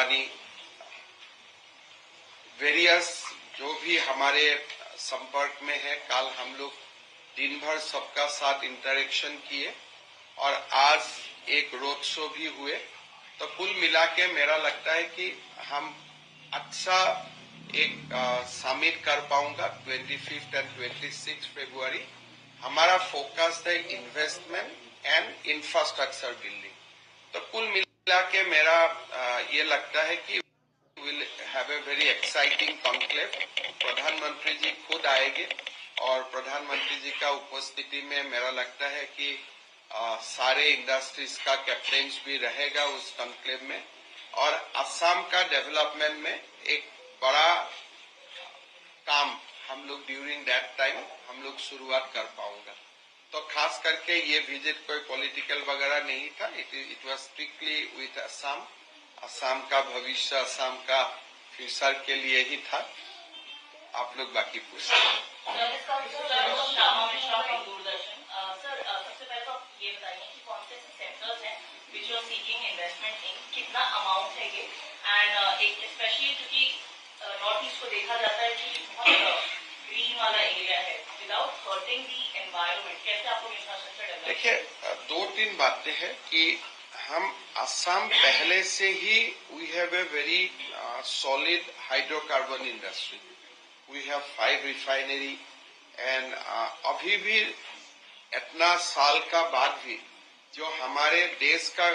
Adani, various जो भी हमारे संपर्क में है, कल हम लोग दिन भर सबका साथ इंटरेक्शन किए और आज एक रोड शो भी हुए। तो कुल मिला के मेरा लगता है कि हम अच्छा एक समिट कर पाऊंगा 25 एंड 26 फरवरी। हमारा फोकस है इन्वेस्टमेंट एंड इंफ्रास्ट्रक्चर बिल्डिंग। तो कुल मिला के मेरा ये लगता है कि will have a very exciting conclave. प्रधानमंत्री जी खुद आएंगे और प्रधानमंत्री जी का उपस्थिति में मेरा लगता है कि सारे इंडस्ट्रीज का कैप्टन्स भी रहेगा उस कॉन्क्लेव में और असम का डेवलपमेंट में एक बड़ा काम हम लोग ड्यूरिंग दैट टाइम हम लोग शुरुआत कर पाऊंगा। तो खास करके ये विजिट कोई पॉलिटिकल वगैरह नहीं था, it was strictly with Assam, Assam का भविष्य, असम का फ्यूचर के लिए ही था। आप लोग बाकी पूछते हैं। कितना अमाउंट है ये एंड एक स्पेशली क्योंकि नॉर्थ ईस्ट को देखा जाता है कि बहुत ग्रीन वाला एरिया है विदाउट हर्टिंग द एनवायरनमेंट, कैसे आपको इंफ्रास्ट्रक्चर डेवलप? देखिए, दो तीन बातें हैं कि हम असम पहले से ही we have a very solid hydrocarbon industry. We have 5 refinery and अभी भी इतना साल का बाद भी जो हमारे देश का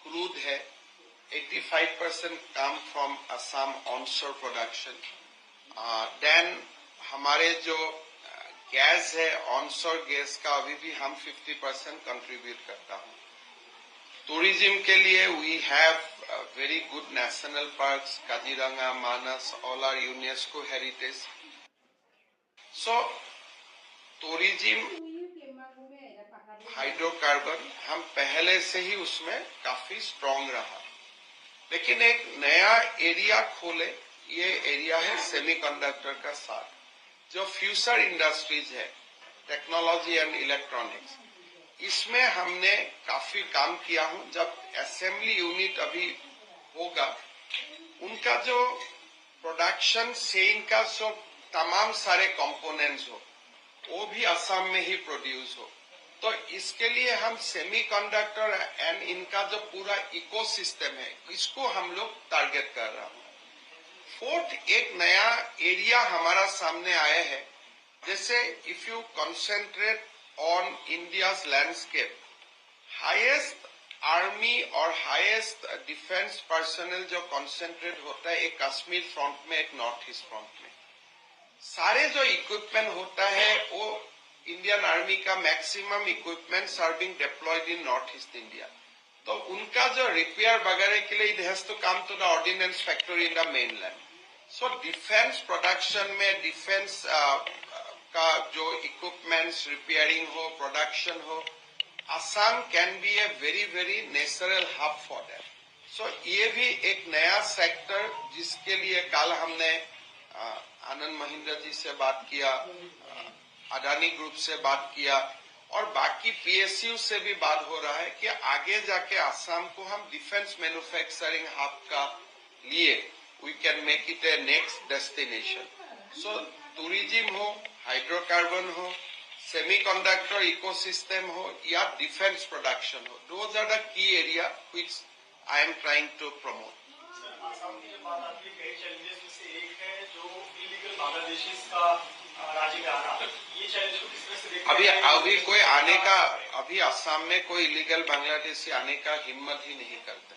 क्रूड है 85% come from Assam onshore production. Then हमारे जो गैस है ऑनशोर गैस का अभी भी हम 50% कंट्रीब्यूट करता हूँ। टूरिज्म के लिए we have very good national parks, Kaziranga, Manas, all are UNESCO heritage. So tourism, hydrocarbon हम पहले से ही उसमें काफी स्ट्रांग रहा, लेकिन एक नया एरिया खोले, ये एरिया है सेमीकंडक्टर का साथ, जो फ्यूचर इंडस्ट्रीज है, टेक्नोलॉजी एंड इलेक्ट्रॉनिक्स। इसमें हमने काफी काम किया हूं। जब असेंबली यूनिट अभी होगा, उनका जो प्रोडक्शन सेइंग का जो तमाम सारे कंपोनेंट्स हो, वो भी असम में ही प्रोड्यूस हो। तो इसके लिए हम सेमीकंडक्टर एंड इनका जो पूरा इकोसिस्टम है, इसको हम लोग टारगेट कर रहा हूं। फोर्थ, एक नया एरिया हमारा सामने आया है, जैसे if you concentrate on India's landscape, highest army और हाईएस्ट डिफेंस पर्सनल जो कंसेंट्रेट होता है, एक कश्मीर फ्रंट में, एक नॉर्थ ईस्ट फ्रंट में। सारे जो इक्विपमेंट होता है वो इंडियन आर्मी का maximum equipments are being deployed in north east India. तो उनका जो रिपेयर वगैरह के लिए it has to come to the ordnance factory in the mainland. So defence production में डिफेंस का जो इक्विपमेंट्स रिपेयरिंग हो, प्रोडक्शन हो, Assam can be a very very natural hub for that. So ये भी एक नया सेक्टर जिसके लिए कल हमने आनंद महिंद्रा जी से बात किया, अडानी ग्रुप से बात किया और बाकी पीएसयू से भी बात हो रहा है कि आगे जाके असम को हम डिफेंस मैन्युफैक्चरिंग हब का लिए we can make it a next destination. So tourism हो, हाइड्रोकार्बन हो, सेमीकंडक्टर इकोसिस्टम हो या डिफेंस प्रोडक्शन हो, those are the key area which I am trying to promote. Assam की बात आती है, कई चैलेंजेस में से एक है जो इलीगल बांग्लादेशीज का राज्य में आना। ये चैलेंज को किस तरह से देखते हैं? अभी कोई आने का, अभी असम में कोई इलीगल बांग्लादेशी आने का हिम्मत ही नहीं करते,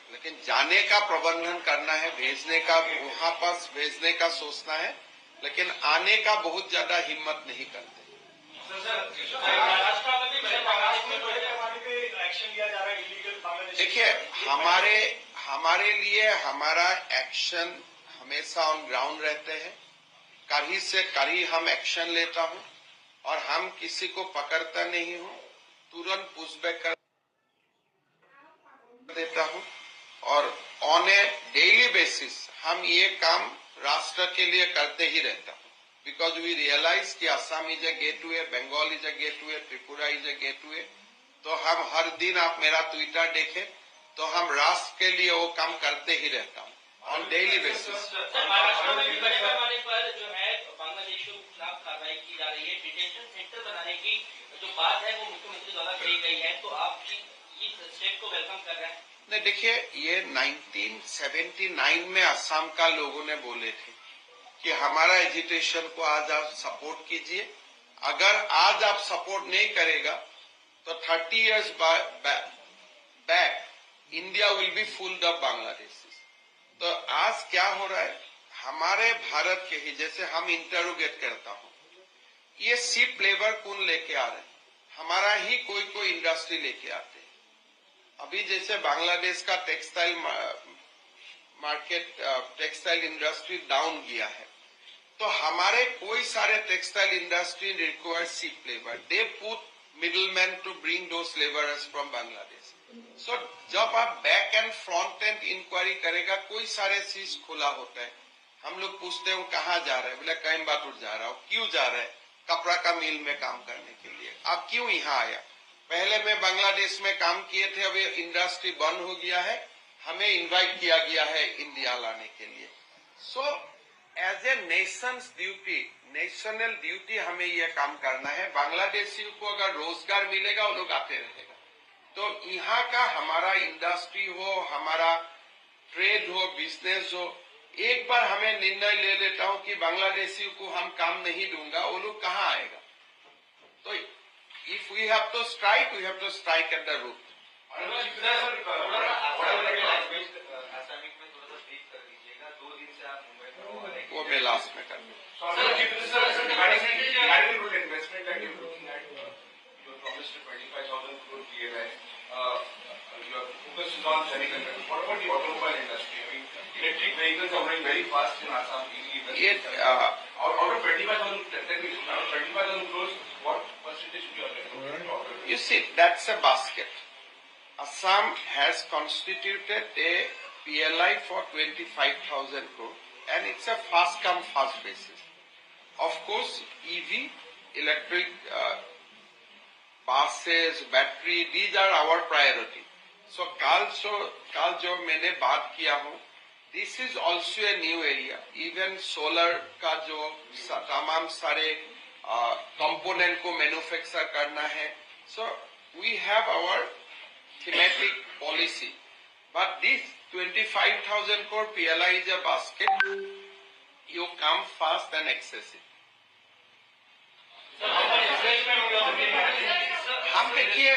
लेकिन जाने का प्रबंधन करना है, भेजने का, वहां पास भेजने का सोचना है, लेकिन आने का बहुत ज्यादा हिम्मत नहीं करते। देखिए, हमारे लिए हमारा एक्शन हमेशा ऑन ग्राउंड रहते हैं। कहीं से कहीं हम एक्शन लेता हूं और हम किसी को पकड़ता नहीं हूं, तुरंत पुशबैक कर देता हूं और ऑन ए डेली बेसिस हम ये काम राष्ट्र के लिए करते ही रहता हूं। बिकॉज वी रियलाइज कि Assam is a gateway, Bengal is a gateway, Tripura is a gateway. तो हम हर दिन, आप मेरा ट्विटर देखें, तो हम राष्ट्र के लिए वो काम करते ही रहता हूँ on daily basis. Sir, Maharashtra में भी बड़े पैमाने पर जो है बांग्लादेशियों के खिलाफ कार्रवाई की जा रही है, डिटेंशन सेंटर बनाने की जो बात है वो मुख्यमंत्री द्वारा कही गई है, तो आप इस स्टेप को वेलकम कर रहे हैं? नहीं, देखिए, ये 1979 में असम का लोगों ने बोले थे कि हमारा एजुटेशन को आज आप सपोर्ट कीजिए, अगर आज आप सपोर्ट नहीं करेगा तो 30 years back India will be full the Bangladesh. तो आज क्या हो रहा है, हमारे भारत के ही जैसे हम इंटरोगेट करता हूं, ये शिप लेबर कौन लेके आ रहे हैं, हमारा ही कोई इंडस्ट्री लेके आते हैं। अभी जैसे बांग्लादेश का textile market, textile industry down गया है, तो हमारे कोई सारे textile industry require cheap labour, they put middleman to bring those labourers from Bangladesh. So जब आप back end front end inquiry करेगा, कोई सारे चीज खुला होता है, हम लोग पूछते हो कहाँ जा रहे हैं, बोले कोयम्बटूर जा रहा हूँ। क्यों जा रहे हैं? कपड़ा का मिल में काम करने के लिए। आप क्यों यहाँ आया? पहले मैं बांग्लादेश में काम किए थे, अभी इंडस्ट्री बंद हो गया है, हमें इनवाइट किया गया है इंडिया लाने के लिए। So as a nation's duty, national duty हमें यह काम करना है। बांग्लादेशियों को अगर रोजगार मिलेगा, वो लोग आते रहेगा। तो यहाँ का हमारा इंडस्ट्री हो, हमारा ट्रेड हो, बिजनेस हो, एक बार हमें निर्णय ले लेता हूँ कि बांग्लादेशियों को हम काम नहीं दूंगा, वो लोग कहाँ आएगा? तो if we have to strike, we have to strike at the root. वो मैं लास्ट में कर दूँ। Electric vehicles are growing very fast in Assam. Out of 25,000 crores, what percentage should you allocate? You see, that's a basket. Assam has constituted a PLI for 25,000 crore, and it's a fast come fast basis. Of course, EV, electric buses, battery, these are our priority. So कल जो मैंने बात किया हूँ, this is also a new area. Even solar का जो तमाम सारे component को manufacture करना है. So we have our thematic policy. But this 25,000 crore PLI is a basket. You come fast and excessive. हम देखिए,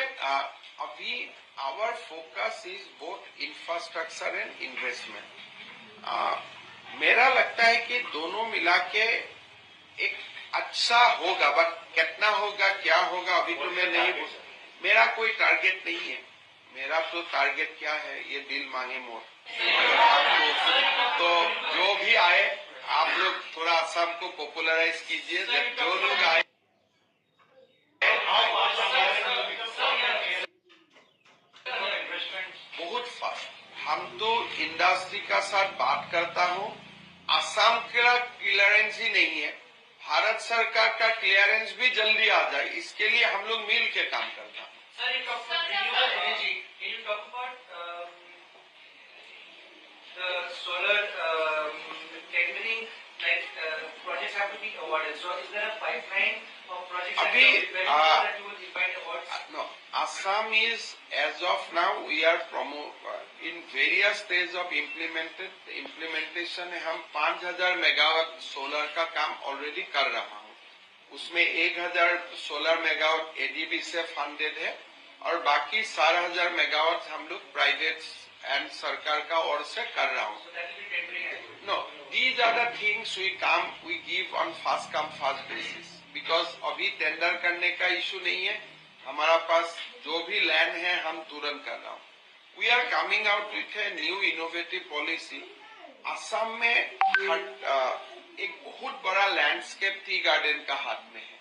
अभी our focus is both infrastructure and investment. मेरा लगता है कि दोनों मिला के एक अच्छा होगा, बट कितना होगा, क्या होगा, अभी तो मैं नहीं, मेरा कोई टारगेट नहीं है। मेरा तो टारगेट क्या है, ये दिल मांगे मोर। तो जो भी आए, आप लोग थोड़ा असम को पॉपुलराइज कीजिए, जो लोग आए बहुत फास्ट। हम तो इंडस्ट्री का साथ बात करता हूँ, असम का क्लियरेंस ही नहीं है, भारत सरकार का क्लियरेंस भी जल्दी आ जाए, इसके लिए हम लोग मिल के काम करता हूँ। Sir, you talk about renewable energy. Can you talk about the solar tendering? Like projects have to be awarded. So, is there a pipeline of projects that you will invite awards? No, Assam is, as of now, we are in various stages of implementation है। हम 5,000 megawatt solar का काम already कर रहा हूँ। उसमें 1,000 solar megawatt ADB से funded है, और बाकी 4,000 मेगावाट हम लोग प्राइवेट एंड सरकार का ओर से कर रहा हूँ। So that will be tendering. No, these are the things we give on fast come fast basis, because अभी टेंडर करने का इशू नहीं है, हमारा पास जो भी लैंड है हम तुरंत कर रहा हूँ। We are coming out with a new innovative policy. Assam में एक बहुत बड़ा लैंडस्केप टी गार्डन का हाथ में है।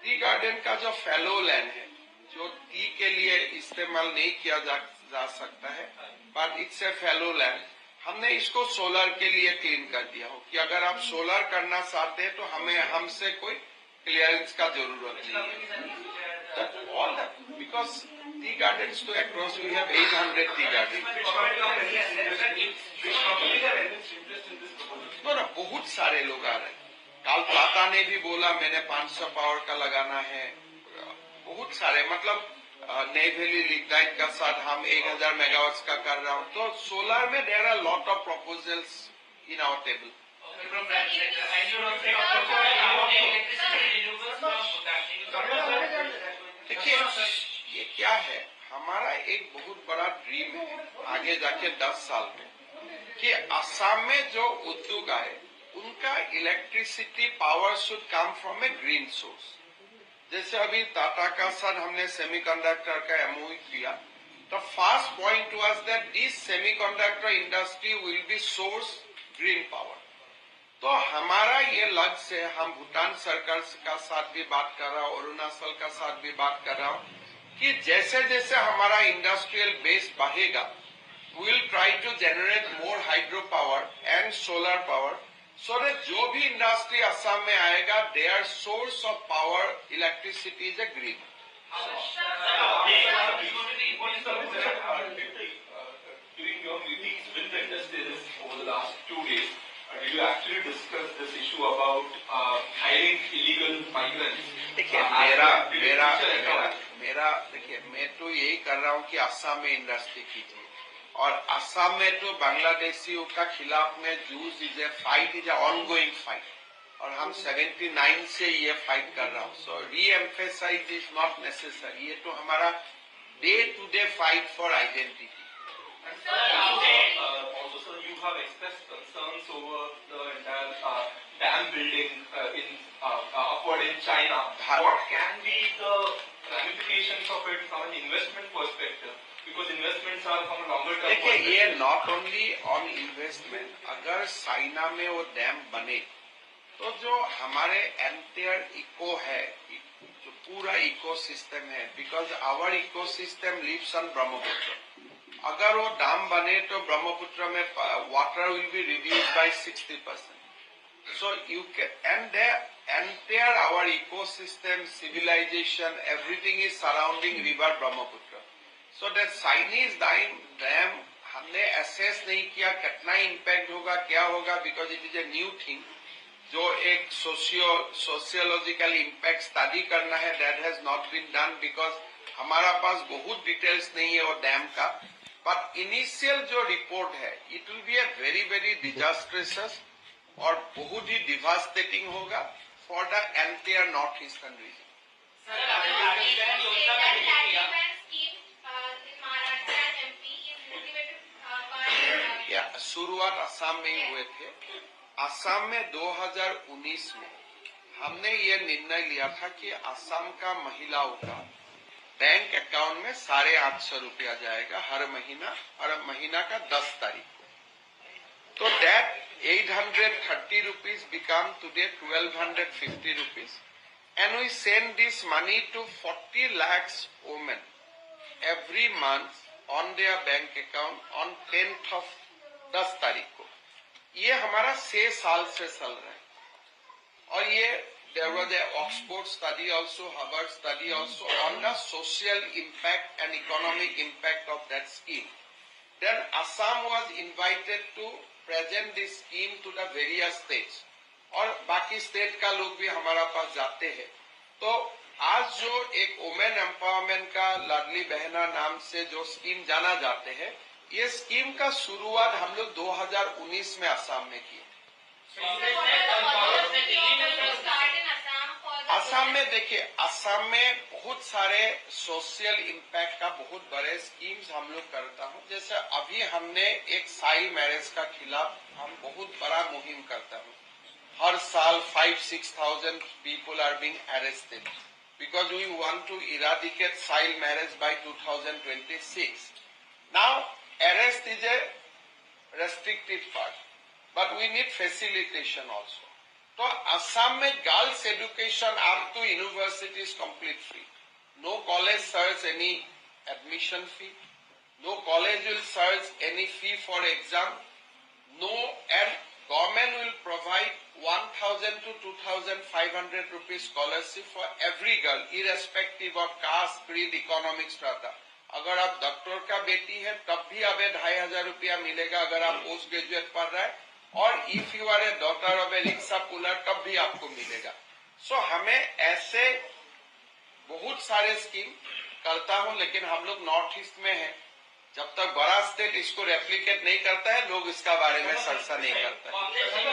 टी गार्डन का जो फेलो लैंड है, जो टी के लिए इस्तेमाल नहीं किया जा सकता है, but it's a fellow land, हमने इसको सोलर के लिए क्लीन कर दिया हो कि अगर आप सोलर करना चाहते हैं तो हमसे कोई क्लियरेंस का जरूरत नहीं है। All that, because tea gardens to across we have 800 tea gardens. Which companies have evinced interest in this proposal? No, बहुत सारे लोग आ रहे हैं. कल टाटा ने भी बोला मैंने 500 पावर का लगाना है. बहुत सारे मतलब नई वैली लिग्नाइट का साथ हम 1000 मेगावाट का कर रहा हूँ. तो सोलर में there are lot of proposals in our table. From that sector, and you don't think of electricity renewables from Bhutan. देखिए ये क्या है, हमारा एक बहुत बड़ा ड्रीम है आगे जाके 10 साल में कि असम में जो उद्योग आए उनका electricity power should come from A green source. जैसे अभी टाटा का साथ हमने सेमीकंडक्टर का एमओयू किया. The first point was that this semiconductor industry will be source green power. तो हमारा ये लक्ष्य से हम भूटान सरकार का साथ भी बात कर रहा हूँ, अरुणाचल का साथ भी बात कर रहा हूँ कि जैसे जैसे हमारा इंडस्ट्रियल बेस बढ़ेगा we will try to generate more hydro power and solar power so that जो भी इंडस्ट्री असम में आएगा their source of power electricity is a green. During your meetings with the industries over the last 2 days, did you actually discuss this issue about hiring illegal migrants? देखिए मेरा देखिए मैं तो यही कर रहा हूँ कि असम में इंडस्ट्री कीजिए और असम में तो बांग्लादेशियों का खिलाफ में जूझ is a fight is a ongoing fight और हम 79 से ये फाइट कर रहा हूँ. सो री एम्फेसाइज इज नॉट नेसेसरी. ये तो हमारा day to day fight for identity. Also, sir, you have expressed concerns over the entire dam building upward in China. What can be the ramifications of it from an investment perspective? Because investments are from a longer term. देखिए ये not only on investment. अगर China में वो dam बने तो जो हमारे entire eco है, जो पूरा इकोसिस्टम है, because our ecosystem lives on Brahmaputra. अगर वो डैम बने तो ब्रह्मपुत्र में water will be reduce by 60%. So you can, and the entire our ecosystem, civilization, everything is surrounding river Brahmaputra. So that Chinese dam हमने assess नहीं किया कितना impact होगा क्या होगा because it is a new thing. जो एक sociological impact study करना है that has not been done because हमारा पास बहुत details नहीं है वो डैम का. But initial जो report है it will be a very very disastrous और बहुत ही डिवास्टेटिंग होगा for the entire north eastern region. शुरुआत असम में ही हुए थे. असम में 2019 में हमने ये निर्णय लिया था कि असम का महिलाओं का बैंक अकाउंट में 850 रुपया जाएगा हर महीना और महीना का 10 तारीख को. तो that 830 rupees become today 1250 rupees and we send this money to 40 lakhs women every month on their bank account on 10th of 10 तारीख को. ये हमारा 6 साल से चल रहा है और ये there was a Oxford study also, Harvard study also on the social impact and economic impact of that scheme. Then Assam was invited to present this scheme to the various states और बाकी state का लोग भी हमारा पास जाते हैं. तो आज जो एक वुमेन एम्पावरमेंट का लाडली बहना नाम से जो स्कीम जाना जाते हैं, ये स्कीम का शुरुआत हम लोग 2019 में असम में किए. असम में देखिए असम में बहुत सारे सोशल इम्पैक्ट का बहुत बड़े स्कीम्स हम लोग करता हूँ. जैसे अभी हमने एक चाइल्ड मैरिज का खिलाफ हम बहुत बड़ा मुहिम करता हूँ. हर साल 5-6,000 people are being arrested because we want to eradicate child marriage by 2026. Now arrest is a restricted part, but we need facilitation also. तो असम में girls education up to university is complete free. No college charge any admission fee. No college will charge any fee for exam. No and government will provide 1,000 to 2,500 rupees scholarship for every girl, irrespective of caste, creed, economic strata. अगर आप doctor का बेटी है तब भी अब 2,500 रुपया मिलेगा अगर आप पोस्ट ग्रेजुएट पढ़ रहे हैं, और if you are a daughter of a rickshaw puller तब भी आपको मिलेगा। सो हमें ऐसे बहुत सारे स्कीम करता हूं, लेकिन हम लोग नॉर्थ ईस्ट में हैं, जब तक बड़ा स्टेट इसको रेप्लिकेट नहीं करता है लोग इसका बारे में चर्चा नहीं करते हैं।